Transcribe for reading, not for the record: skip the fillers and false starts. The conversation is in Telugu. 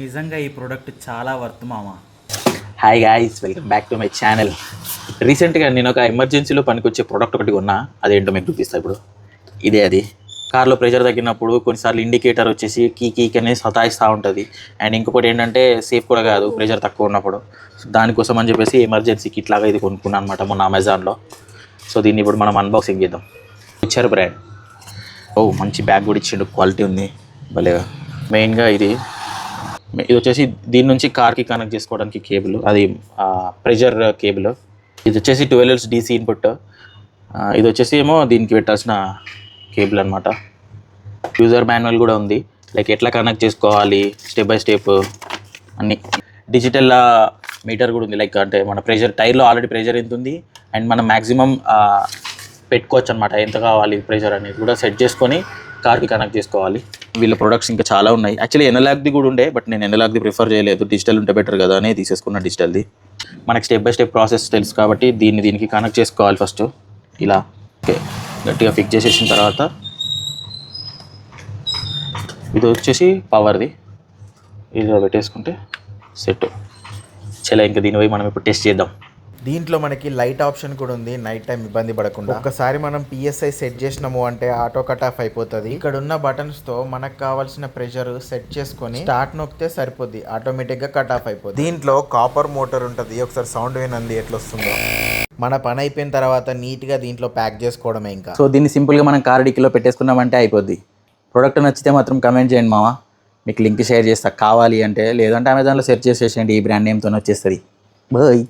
నిజంగా ఈ ప్రోడక్ట్ చాలా వర్త్ మామ. Hi guys, welcome back to my channel. రీసెంట్గా నేను ఒక ఎమర్జెన్సీలో పనికొచ్చే ప్రోడక్ట్ ఒకటి కొన్నా. అదేంటో మీకు చూపిస్తా ఇప్పుడు. ఇదే అది. కార్లో ప్రెషర్ తగ్గినప్పుడు కొన్నిసార్లు ఇండికేటర్ వచ్చేసి కీక్ అనేది సతాయిస్తూ ఉంటుంది. అండ్ ఇంకొకటి ఏంటంటే సేఫ్ కూడా కాదు ప్రెషర్ తక్కువ ఉన్నప్పుడు. సో దానికోసం అని చెప్పేసి ఎమర్జెన్సీ కిట్ లాగా ఇది కొనుక్కున్నాను అనమాట మొన్న అమెజాన్లో. సో దీన్ని ఇప్పుడు మనం అన్బాక్సింగ్ చేద్దాం. Picture brand. మంచి బ్యాగ్ కూడా ఇచ్చిండు, క్వాలిటీ ఉంది భలేగా. మెయిన్గా ఇది వచ్చేసి దీని నుంచి కార్కి కనెక్ట్ చేసుకోవడానికి కేబుల్, అది ప్రెషర్ కేబుల్. ఇది వచ్చేసి 12 volts DC ఇన్పుట్. ఇది వచ్చేసి ఏమో దీనికి పెట్టాల్సిన కేబుల్ అనమాట. యూజర్ మాన్యువల్ కూడా ఉంది, లైక్ ఎట్లా కనెక్ట్ చేసుకోవాలి స్టెప్ బై స్టెప్ అన్నీ. డిజిటల్ మీటర్ కూడా ఉంది, లైక్ అంటే మన ప్రెషర్ టైర్లో ఆల్రెడీ ప్రెషర్ ఎంత ఉంది అండ్ మనం మ్యాక్సిమం పెట్టుకోవచ్చు అనమాట, ఎంత కావాలి ప్రెషర్ అనేది కూడా సెట్ చేసుకొని కార్కి కనెక్ట్ చేసుకోవాలి. వీళ్ళ ప్రొడక్ట్స్ ఇంకా చాలా ఉన్నాయి. యాక్చువల్లీ ఎనలాగ్ది కూడా ఉండే, బట్ నేను ఎనలాగ్ది ప్రిఫర్ చేయలేదు, డిజిటల్ ఉంటే బెటర్ కదా అని తీసేసుకున్న డిజిటల్ది. మనకి స్టెప్ బై స్టెప్ ప్రాసెస్ తెలుసు కాబట్టి దీనికి కనెక్ట్ చేసుకోవాలి. ఫస్ట్ ఇలా ఓకే గట్టిగా ఫిక్స్ చేసేసిన తర్వాత ఇది వచ్చేసి పవర్ది, ఇది పెట్టేసుకుంటే సెట్. చాలా ఇంకా దీని పోయి మనం ఇప్పుడు టెస్ట్ చేద్దాం. దీంట్లో మనకి లైట్ ఆప్షన్ కూడా ఉంది, నైట్ టైం ఇబ్బంది పడకుండా. ఒక్కసారి మనం PSI సెట్ చేసినాము అంటే ఆటో కట్ ఆఫ్ అయిపోతుంది. ఇక్కడ ఉన్న బటన్స్ తో మనకు కావాల్సిన ప్రెషర్ సెట్ చేసుకొని స్టార్ట్ నొక్కితే సరిపోద్ది, ఆటోమేటిక్ గా కట్ ఆఫ్ అయిపోద్ది. దీంట్లో కాపర్ మోటార్ ఉంటుంది, ఒకసారి సౌండ్ వినండి ఎట్లా వస్తుందో. మన పని అయిపోయిన తర్వాత నీట్ గా దీంట్లో ప్యాక్ చేసుకోవడమే ఇంకా. సో దీన్ని సింపుల్ గా మనం కార్ డిక్కీలో పెట్టేసుకున్నామంటే అయిపోద్ది. ప్రోడక్ట్ నచ్చితే మాత్రం కమెంట్ చేయండి మామ, మీకు లింక్ షేర్ చేస్తా కావాలి అంటే. లేదంటే అమెజాన్లో సెర్చ్ చేసేసేయండి, ఈ బ్రాండ్ నేమ్తో వచ్చేస్తుంది. బాయ్.